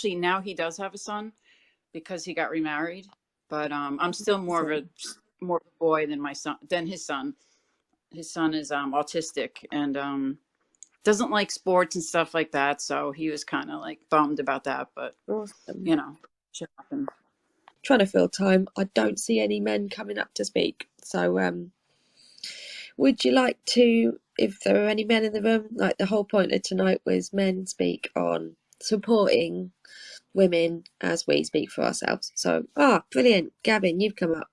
actually now he does have a son because he got remarried. But I'm still more of a boy than his son. His son is autistic and doesn't like sports and stuff like that. So he was kind of like bummed about that. But Awesome. you know, shit happens. Trying to fill time. I don't see any men coming up to speak. So would you like to, if there are any men in the room, like the whole point of tonight was men speak on supporting women as we speak for ourselves. So, brilliant. Gavin, you've come up.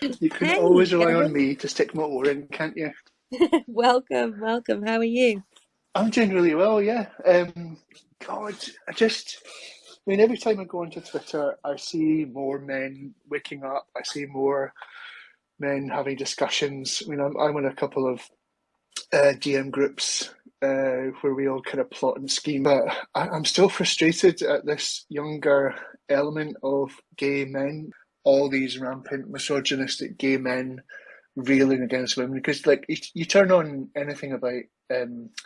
You can Hey, always rely on Gavin. me to stick my oar in, can't you? Welcome. How are you? I'm doing really well, yeah. God, every time I go onto Twitter, I see more men waking up. I see more men having discussions. I mean, I'm in a couple of DM groups where we all kind of plot and scheme. But I'm still frustrated at this younger element of gay men, all these rampant misogynistic gay men railing against women. Because like you turn on anything about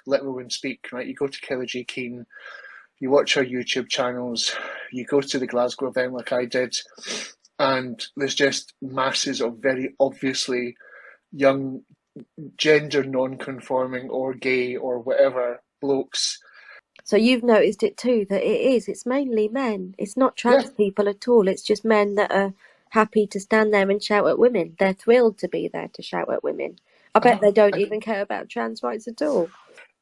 Let Women Speak, right? You go to Kelly J. Keane, you watch her YouTube channels, you go to the Glasgow event like I did, and there's just masses of very obviously young, gender non-conforming or gay or whatever blokes. So you've noticed it too, that it's mainly men. It's not Yeah, trans people at all. It's just men that are happy to stand there and shout at women. They're thrilled to be there to shout at women. I bet they don't even care about trans rights at all.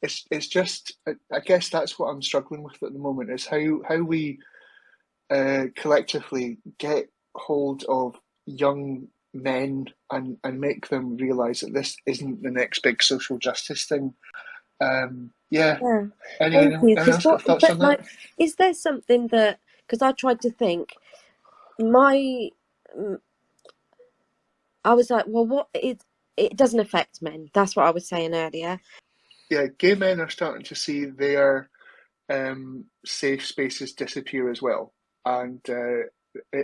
it's just I guess that's what I'm struggling with at the moment is how we collectively get hold of young men and make them realise that this isn't the next big social justice thing. Yeah. Yeah, Anyone, thank you. anyone else got thoughts on that? Is there something that, because I tried to think, I was like, well, it doesn't affect men. That's what I was saying earlier. Yeah, gay men are starting to see their safe spaces disappear as well. And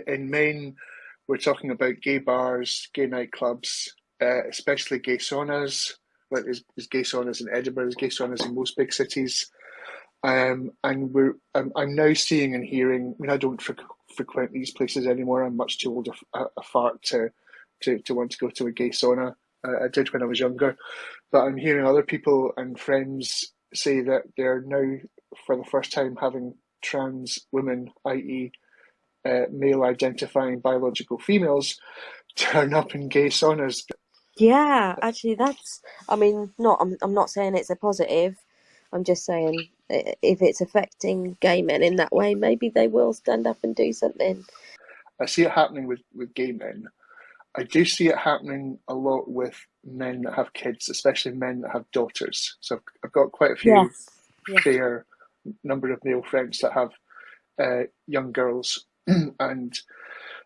in men, we're talking about gay bars, gay nightclubs, especially gay saunas. Like there's gay saunas in Edinburgh, there's gay saunas in most big cities. And I'm now seeing and hearing. I mean, I don't frequent these places anymore. I'm much too old a fart to want to go to a gay sauna. I did when I was younger, but I'm hearing other people and friends say that they're now, for the first time, having trans women, i.e., male identifying biological females, turn up in gay saunas. Yeah, actually, I mean, I'm not saying it's a positive. I'm just saying if it's affecting gay men in that way, maybe they will stand up and do something. I see it happening with gay men. I do see it happening a lot with men that have kids, especially men that have daughters. So I've got quite a few Yes. Yeah. fair number of male friends that have young girls, and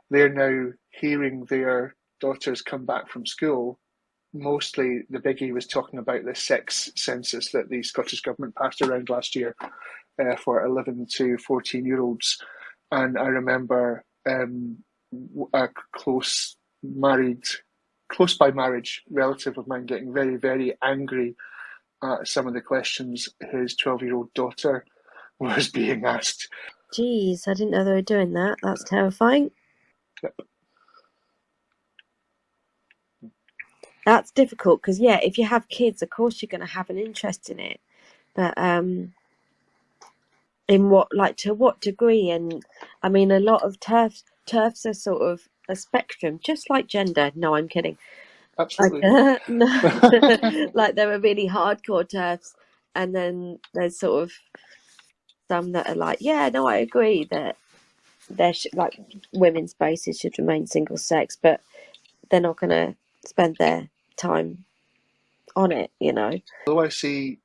they're now hearing their daughters come back from school. Mostly the biggie was talking about the sex census that the Scottish Government passed around last year for 11 to 14-year-olds. And I remember a close by marriage relative of mine getting very, very angry at some of the questions his 12-year-old daughter was being asked. Geez, I didn't know they were doing that. That's terrifying. Yep. That's difficult because, yeah, if you have kids, of course you're going to have an interest in it. But in to what degree? And I mean, a lot of TERFs are sort of a spectrum, just like gender. No, I'm kidding. Absolutely. No, like there are really hardcore TERFs, and then there's sort of some that are like, yeah, no, I agree that like women's spaces should remain single sex, but they're not going to spend their time on it, Although I see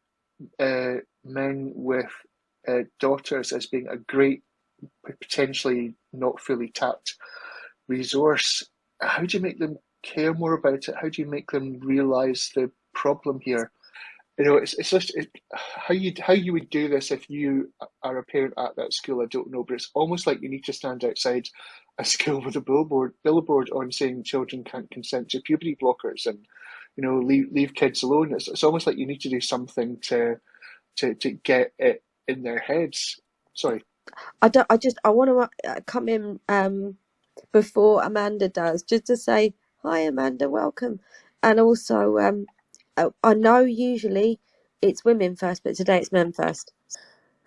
men with daughters as being a great, potentially not fully tapped resource, how do you make them care more about it? How do you make them realise the problem here? It's just how you would do this if you are a parent at that school. I don't know, but it's almost like you need to stand outside a school with a billboard on saying children can't consent to puberty blockers and leave kids alone. It's almost like you need to do something to get it in their heads. Sorry. I want to come in before Amanda does, just to say hi, Amanda, welcome. And also, I know usually it's women first, but today it's men first.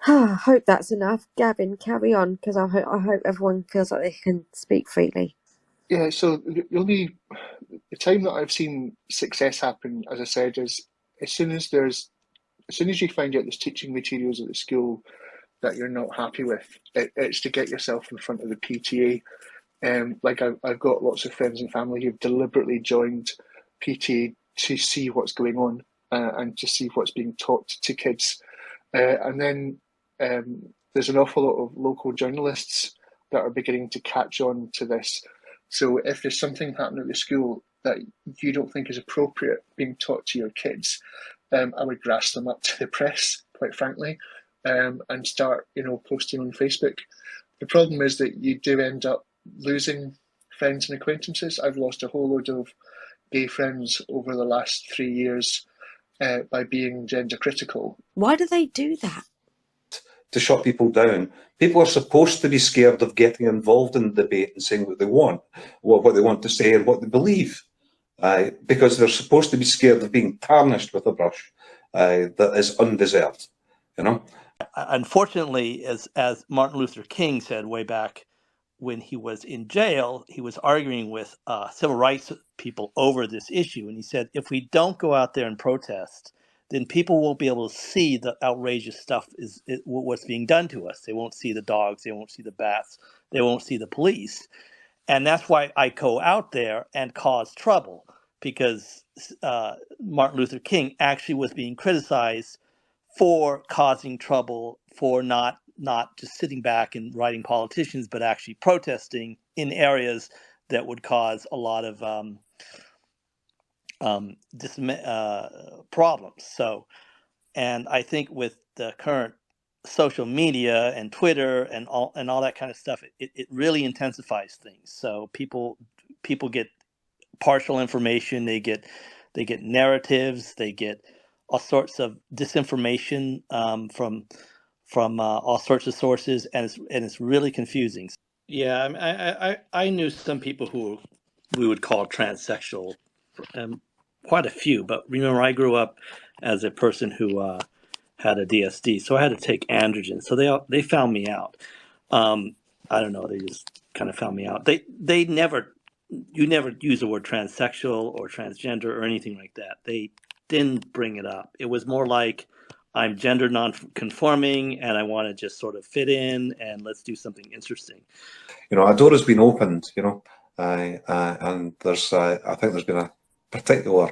I hope that's enough. Gavin, carry on, because I hope everyone feels like they can speak freely. Yeah, so the time that I've seen success happen, as I said, is as soon as you find out there's teaching materials at the school that you're not happy with, it's to get yourself in front of the PTA. Like I've got lots of friends and family who've deliberately joined PTA to see what's going on and to see what's being taught to kids. And then there's an awful lot of local journalists that are beginning to catch on to this. So if there's something happening at the school that you don't think is appropriate being taught to your kids, I would grass them up to the press, quite frankly, and start, posting on Facebook. The problem is that you do end up losing friends and acquaintances. I've lost a whole load of gay friends over the last 3 years by being gender critical. Why do they do that? To shut people down. People are supposed to be scared of getting involved in the debate and saying what they want, what they want to say and what they believe, because they're supposed to be scared of being tarnished with a brush that is undeserved, Unfortunately, as Martin Luther King said way back when he was in jail, he was arguing with civil rights people over this issue. And he said, if we don't go out there and protest, then people won't be able to see the outrageous stuff what's being done to us. They won't see the dogs. They won't see the bats. They won't see the police. And that's why I go out there and cause trouble, because Martin Luther King actually was being criticized for causing trouble, for not just sitting back and writing politicians, but actually protesting in areas that would cause a lot of problems. So, and I think with the current social media and Twitter and all that kind of stuff, it really intensifies things. So people get partial information. They get narratives. They get all sorts of disinformation from all sorts of sources, and it's really confusing. Yeah, I knew some people who we would call transsexual, quite a few. But remember, I grew up as a person who had a DSD, so I had to take androgen. So they found me out. I don't know, they just kind of found me out. You never use the word transsexual or transgender or anything like that. They didn't bring it up. It was more like, I'm gender non-conforming and I want to just sort of fit in, and let's do something interesting. A door has been opened, and there's, I think there's been a particular,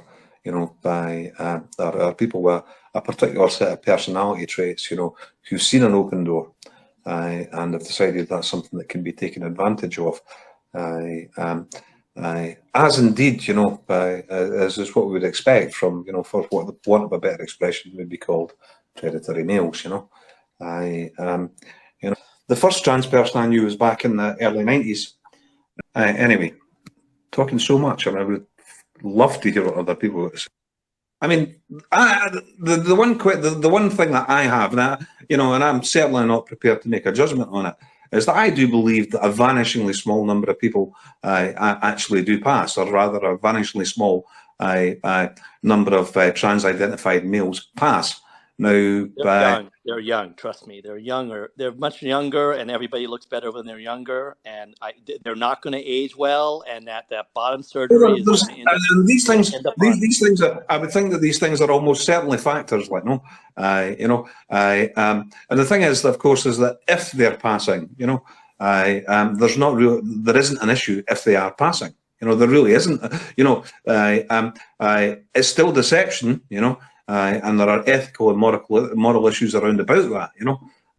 by there are people with a particular set of personality traits, who've seen an open door and have decided that's something that can be taken advantage of. As indeed, as is what we would expect from, for what the want of a better expression would be called predatory males. The first trans person I knew was back in the early 90s. Anyway, talking so much, I would love to hear what other people would say. I mean, the one thing that I have, and I'm certainly not prepared to make a judgment on it, is that I do believe that a vanishingly small number of people actually do pass, or rather a vanishingly small number of trans-identified males pass. Now, they're young. Trust me, they're younger. They're much younger, and everybody looks better when they're younger. And they're not going to age well. And that bottom surgery is going to end up. These things are. I would think that these things are almost certainly factors. And the thing is, of course, is that if they're passing, there isn't an issue if they are passing. There really isn't. It's still deception. And there are ethical and moral issues around about that,